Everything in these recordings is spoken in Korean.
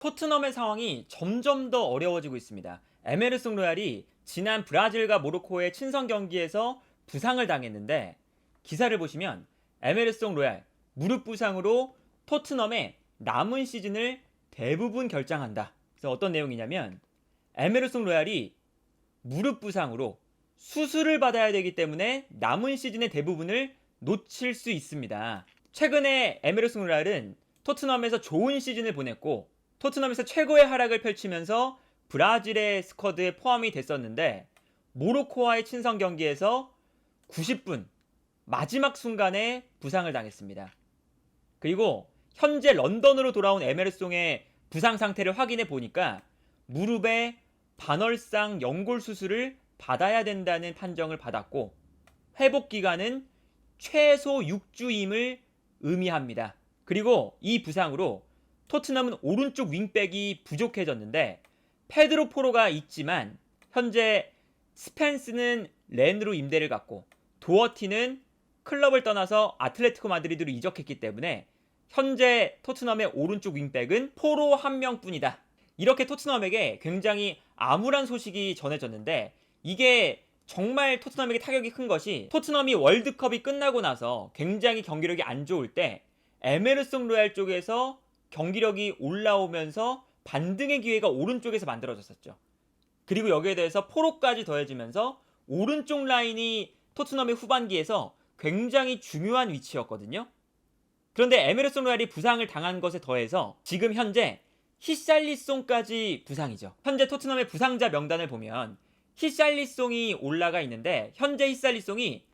토트넘의 상황이 점점 더 어려워지고 있습니다. 에메르송 로얄이 지난 브라질과 모로코의 친선 경기에서 부상을 당했는데 기사를 보시면 에메르송 로얄 무릎 부상으로 토트넘의 남은 시즌을 대부분 결정한다. 그래서 어떤 내용이냐면 에메르송 로얄이 무릎 부상으로 수술을 받아야 되기 때문에 남은 시즌의 대부분을 놓칠 수 있습니다. 최근에 에메르송 로얄은 토트넘에서 좋은 시즌을 보냈고 토트넘에서 최고의 활약을 펼치면서 브라질의 스쿼드에 포함이 됐었는데 모로코와의 친선 경기에서 90분 마지막 순간에 부상을 당했습니다. 그리고 현재 런던으로 돌아온 에메르송의 부상 상태를 확인해 보니까 무릎에 반월상 연골 수술을 받아야 된다는 판정을 받았고 회복 기간은 최소 6주임을 의미합니다. 그리고 이 부상으로 토트넘은 오른쪽 윙백이 부족해졌는데 페드로 포로가 있지만 현재 스펜스는 렌으로 임대를 갔고 도어티는 클럽을 떠나서 아틀레티코 마드리드로 이적했기 때문에 현재 토트넘의 오른쪽 윙백은 포로 한 명뿐이다. 이렇게 토트넘에게 굉장히 암울한 소식이 전해졌는데 이게 정말 토트넘에게 타격이 큰 것이 토트넘이 월드컵이 끝나고 나서 굉장히 경기력이 안 좋을 때 에메르송 로얄 쪽에서 경기력이 올라오면서 반등의 기회가 오른쪽에서 만들어졌었죠. 그리고 여기에 대해서 포로까지 더해지면서 오른쪽 라인이 토트넘의 후반기에서 굉장히 중요한 위치였거든요. 그런데 에메르송 로얄이 부상을 당한 것에 더해서 지금 현재 히샬리송까지 부상이죠. 현재 토트넘의 부상자 명단을 보면 히샬리송이 올라가 있는데 현재 히샬리송이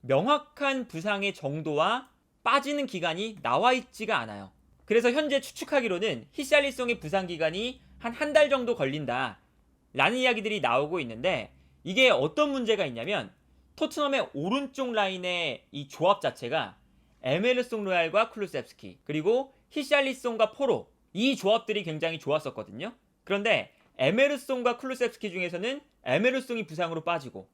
명확한 부상의 정도와 빠지는 기간이 나와 있지가 않아요. 그래서 현재 추측하기로는 히샬리송의 부상 기간이 한 달 정도 걸린다 라는 이야기들이 나오고 있는데 이게 어떤 문제가 있냐면 토트넘의 오른쪽 라인의 이 조합 자체가 에메르송 로얄과 클루셉스키 그리고 히샬리송과 포로 이 조합들이 굉장히 좋았었거든요. 그런데 에메르송과 클루셉스키 중에서는 에메르송이 부상으로 빠지고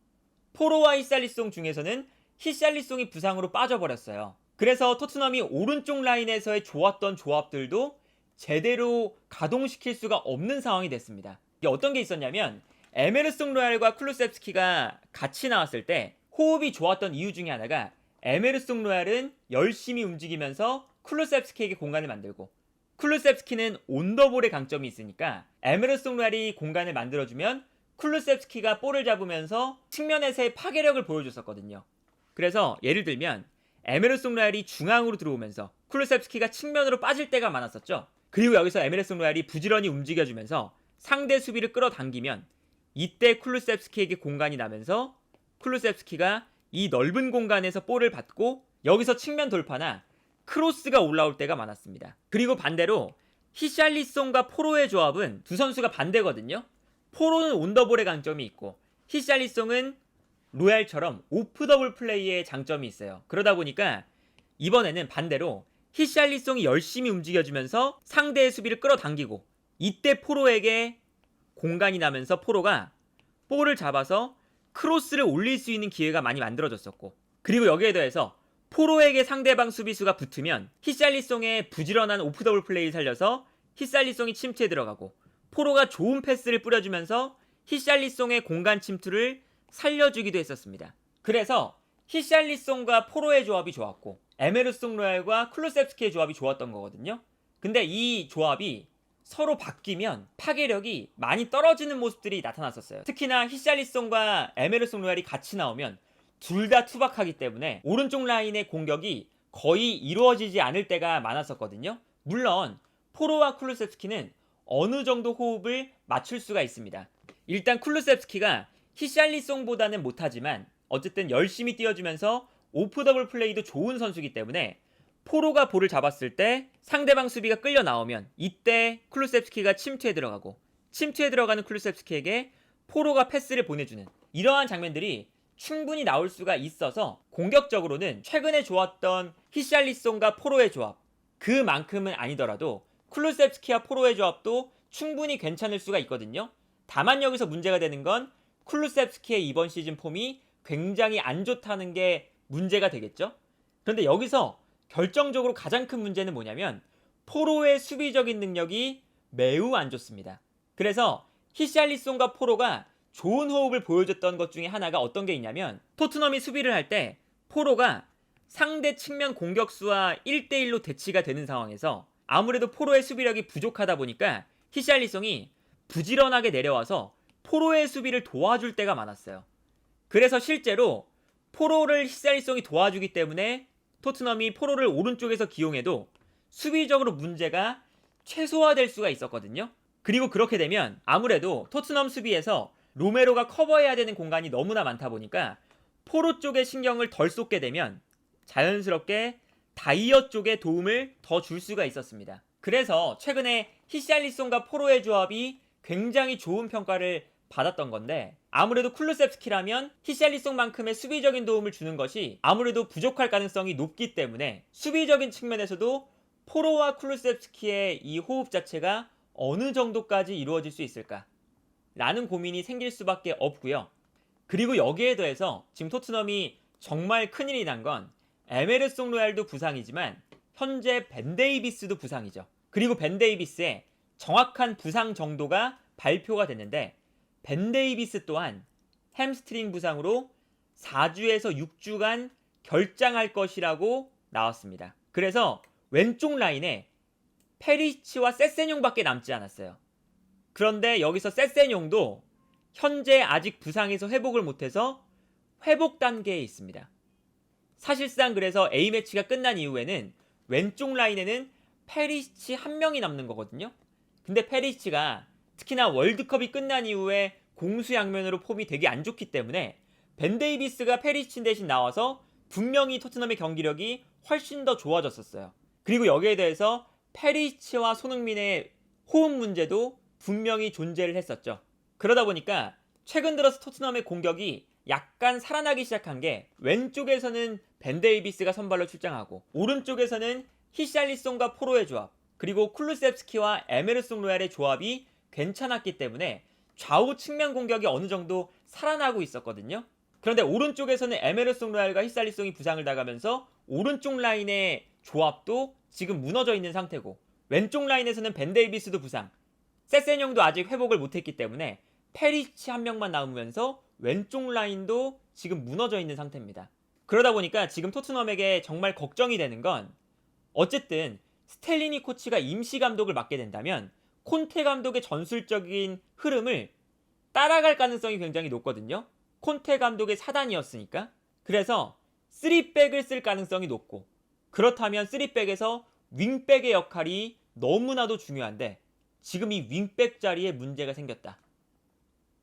포로와 히샬리송 중에서는 히샬리송이 부상으로 빠져버렸어요. 그래서 토트넘이 오른쪽 라인에서의 좋았던 조합들도 제대로 가동시킬 수가 없는 상황이 됐습니다. 이게 어떤 게 있었냐면 에메르송 로얄과 클루셉스키가 같이 나왔을 때 호흡이 좋았던 이유 중에 하나가 에메르송 로얄은 열심히 움직이면서 클루셉스키에게 공간을 만들고 클루셉스키는 온더볼의 강점이 있으니까 에메르송 로얄이 공간을 만들어주면 클루셉스키가 볼을 잡으면서 측면에서의 파괴력을 보여줬었거든요. 그래서 예를 들면 에메르송 로얄이 중앙으로 들어오면서 클루셉스키가 측면으로 빠질 때가 많았었죠. 그리고 여기서 에메르송 로얄이 부지런히 움직여주면서 상대 수비를 끌어당기면 이때 클루셉스키에게 공간이 나면서 클루셉스키가 이 넓은 공간에서 볼을 받고 여기서 측면 돌파나 크로스가 올라올 때가 많았습니다. 그리고 반대로 히샬리송과 포로의 조합은 두 선수가 반대거든요. 포로는 온더볼의 강점이 있고 히샬리송은 로얄처럼 오프 더블 플레이의 장점이 있어요. 그러다 보니까 이번에는 반대로 히샬리송이 열심히 움직여주면서 상대의 수비를 끌어당기고 이때 포로에게 공간이 나면서 포로가 볼을 잡아서 크로스를 올릴 수 있는 기회가 많이 만들어졌었고 그리고 여기에 더해서 포로에게 상대방 수비수가 붙으면 히샬리송의 부지런한 오프 더블 플레이를 살려서 히샬리송이 침투에 들어가고 포로가 좋은 패스를 뿌려주면서 히샬리송의 공간 침투를 살려주기도 했었습니다. 그래서 히샬리송과 포로의 조합이 좋았고 에메르송 로얄과 클루셉스키의 조합이 좋았던 거거든요. 근데 이 조합이 서로 바뀌면 파괴력이 많이 떨어지는 모습들이 나타났었어요. 특히나 히샬리송과 에메르송 로얄이 같이 나오면 둘 다 투박하기 때문에 오른쪽 라인의 공격이 거의 이루어지지 않을 때가 많았었거든요. 물론 포로와 클루셉스키는 어느 정도 호흡을 맞출 수가 있습니다. 일단 클루셉스키가 히샬리송보다는 못하지만 어쨌든 열심히 뛰어주면서 오프 더블 플레이도 좋은 선수이기 때문에 포로가 볼을 잡았을 때 상대방 수비가 끌려 나오면 이때 클루셉스키가 침투에 들어가고 침투에 들어가는 클루셉스키에게 포로가 패스를 보내주는 이러한 장면들이 충분히 나올 수가 있어서 공격적으로는 최근에 좋았던 히샬리송과 포로의 조합 그만큼은 아니더라도 클루셉스키와 포로의 조합도 충분히 괜찮을 수가 있거든요. 다만 여기서 문제가 되는 건 클루셉스키의 이번 시즌 폼이 굉장히 안 좋다는 게 문제가 되겠죠. 그런데 여기서 결정적으로 가장 큰 문제는 뭐냐면 포로의 수비적인 능력이 매우 안 좋습니다. 그래서 히샬리송과 포로가 좋은 호흡을 보여줬던 것 중에 하나가 어떤 게 있냐면, 토트넘이 수비를 할 때 포로가 상대 측면 공격수와 1대1로 대치가 되는 상황에서 아무래도 포로의 수비력이 부족하다 보니까 히샬리송이 부지런하게 내려와서 포로의 수비를 도와줄 때가 많았어요. 그래서 실제로 포로를 히샬리송이 도와주기 때문에 토트넘이 포로를 오른쪽에서 기용해도 수비적으로 문제가 최소화될 수가 있었거든요. 그리고 그렇게 되면 아무래도 토트넘 수비에서 로메로가 커버해야 되는 공간이 너무나 많다 보니까 포로 쪽에 신경을 덜 쏟게 되면 자연스럽게 다이어 쪽에 도움을 더 줄 수가 있었습니다. 그래서 최근에 히샬리송과 포로의 조합이 굉장히 좋은 평가를 받았던 건데, 아무래도 쿨루셉스키라면 히샬리송만큼의 수비적인 도움을 주는 것이 아무래도 부족할 가능성이 높기 때문에 수비적인 측면에서도 포로와 쿨루셉스키의 이 호흡 자체가 어느 정도까지 이루어질 수 있을까 라는 고민이 생길 수밖에 없고요. 그리고 여기에 더해서 지금 토트넘이 정말 큰일이 난 건 에메르송 로얄도 부상이지만 현재 벤 데이비스도 부상이죠. 그리고 벤 데이비스의 정확한 부상 정도가 발표가 됐는데, 벤 데이비스 또한 햄스트링 부상으로 4주에서 6주간 결장할 것이라고 나왔습니다. 그래서 왼쪽 라인에 페리시치와 세세뇽밖에 남지 않았어요. 그런데 여기서 세세뇽도 현재 아직 부상에서 회복을 못해서 회복 단계에 있습니다. 사실상 그래서 A매치가 끝난 이후에는 왼쪽 라인에는 페리시치 한 명이 남는 거거든요. 근데 페리시치가 특히나 월드컵이 끝난 이후에 공수양면으로 폼이 되게 안 좋기 때문에 벤 데이비스가 페리시치 대신 나와서 분명히 토트넘의 경기력이 훨씬 더 좋아졌었어요. 그리고 여기에 대해서 페리시치와 손흥민의 호흡 문제도 분명히 존재를 했었죠. 그러다 보니까 최근 들어서 토트넘의 공격이 약간 살아나기 시작한 게, 왼쪽에서는 벤 데이비스가 선발로 출장하고 오른쪽에서는 히샬리송과 포로의 조합, 그리고 쿨루셉스키와 에메르송 로얄의 조합이 괜찮았기 때문에 좌우 측면 공격이 어느 정도 살아나고 있었거든요. 그런데 오른쪽에서는 에메르송 로얄과 히샬리송이 부상을 당하면서 오른쪽 라인의 조합도 지금 무너져 있는 상태고, 왼쪽 라인에서는 벤 데이비스도 부상, 세세뇽도 아직 회복을 못했기 때문에 페리시치 한 명만 남으면서 왼쪽 라인도 지금 무너져 있는 상태입니다. 그러다 보니까 지금 토트넘에게 정말 걱정이 되는 건, 어쨌든 스텔리니 코치가 임시 감독을 맡게 된다면 콘테 감독의 전술적인 흐름을 따라갈 가능성이 굉장히 높거든요. 콘테 감독의 사단이었으니까. 그래서 3백을 쓸 가능성이 높고, 그렇다면 3백에서 윙백의 역할이 너무나도 중요한데 지금 이 윙백 자리에 문제가 생겼다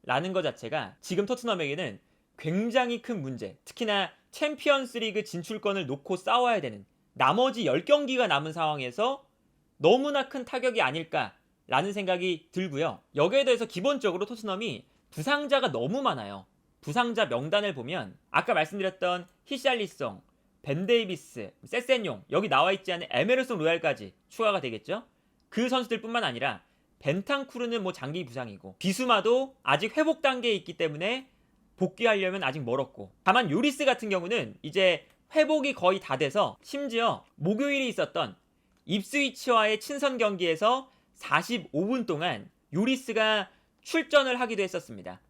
라는 것 자체가 지금 토트넘에게는 굉장히 큰 문제, 특히나 챔피언스 리그 진출권을 놓고 싸워야 되는 나머지 10경기가 남은 상황에서 너무나 큰 타격이 아닐까라는 생각이 들고요. 여기에 대해서 기본적으로 토트넘이 부상자가 너무 많아요. 부상자 명단을 보면 아까 말씀드렸던 히샬리송, 벤 데이비스, 세세뇽, 여기 나와있지 않은 에메르송 로얄까지 추가가 되겠죠. 그 선수들 뿐만 아니라 벤탄쿠르는 뭐 장기 부상이고, 비수마도 아직 회복 단계에 있기 때문에 복귀하려면 아직 멀었고, 다만 요리스 같은 경우는 이제 회복이 거의 다 돼서 심지어 목요일에 있었던 입스위치와의 친선 경기에서 45분 동안 요리스가 출전을 하기도 했었습니다.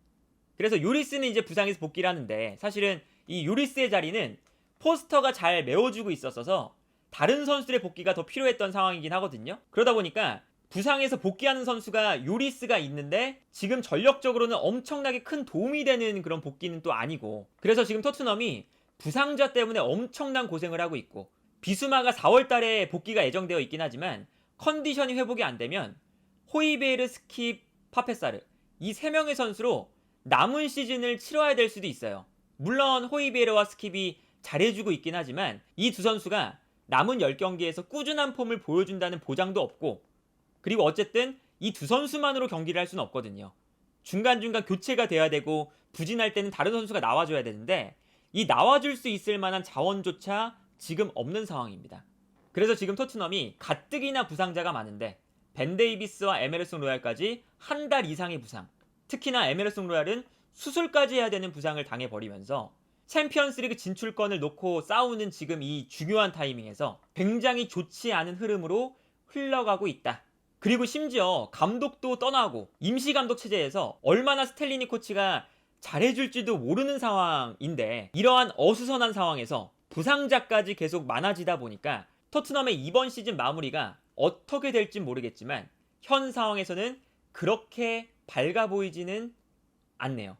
그래서 요리스는 이제 부상에서 복귀를 하는데, 사실은 이 요리스의 자리는 포스터가 잘 메워주고 있었어서 다른 선수들의 복귀가 더 필요했던 상황이긴 하거든요. 그러다 보니까 부상에서 복귀하는 선수가 요리스가 있는데 지금 전력적으로는 엄청나게 큰 도움이 되는 그런 복귀는 또 아니고, 그래서 지금 토트넘이 부상자 때문에 엄청난 고생을 하고 있고, 비수마가 4월달에 복귀가 예정되어 있긴 하지만 컨디션이 회복이 안 되면 호이베르, 스킵, 파페사르 이 3명의 선수로 남은 시즌을 치러야 될 수도 있어요. 물론 호이베르와 스킵이 잘해주고 있긴 하지만 이 두 선수가 남은 10경기에서 꾸준한 폼을 보여준다는 보장도 없고, 그리고 어쨌든 이 두 선수만으로 경기를 할 수는 없거든요. 중간중간 교체가 돼야 되고 부진할 때는 다른 선수가 나와줘야 되는데 이 나와줄 수 있을 만한 자원조차 지금 없는 상황입니다. 그래서 지금 토트넘이 가뜩이나 부상자가 많은데 벤 데이비스와 에메르송 로얄까지 한 달 이상의 부상, 특히나 에메르송 로얄은 수술까지 해야 되는 부상을 당해버리면서 챔피언스리그 진출권을 놓고 싸우는 지금 이 중요한 타이밍에서 굉장히 좋지 않은 흐름으로 흘러가고 있다 그리고 심지어 감독도 떠나고 임시 감독 체제에서 얼마나 스텔리니 코치가 잘해줄지도 모르는 상황인데, 이러한 어수선한 상황에서 부상자까지 계속 많아지다 보니까 토트넘의 이번 시즌 마무리가 어떻게 될진 모르겠지만 현 상황에서는 그렇게 밝아 보이지는 않네요.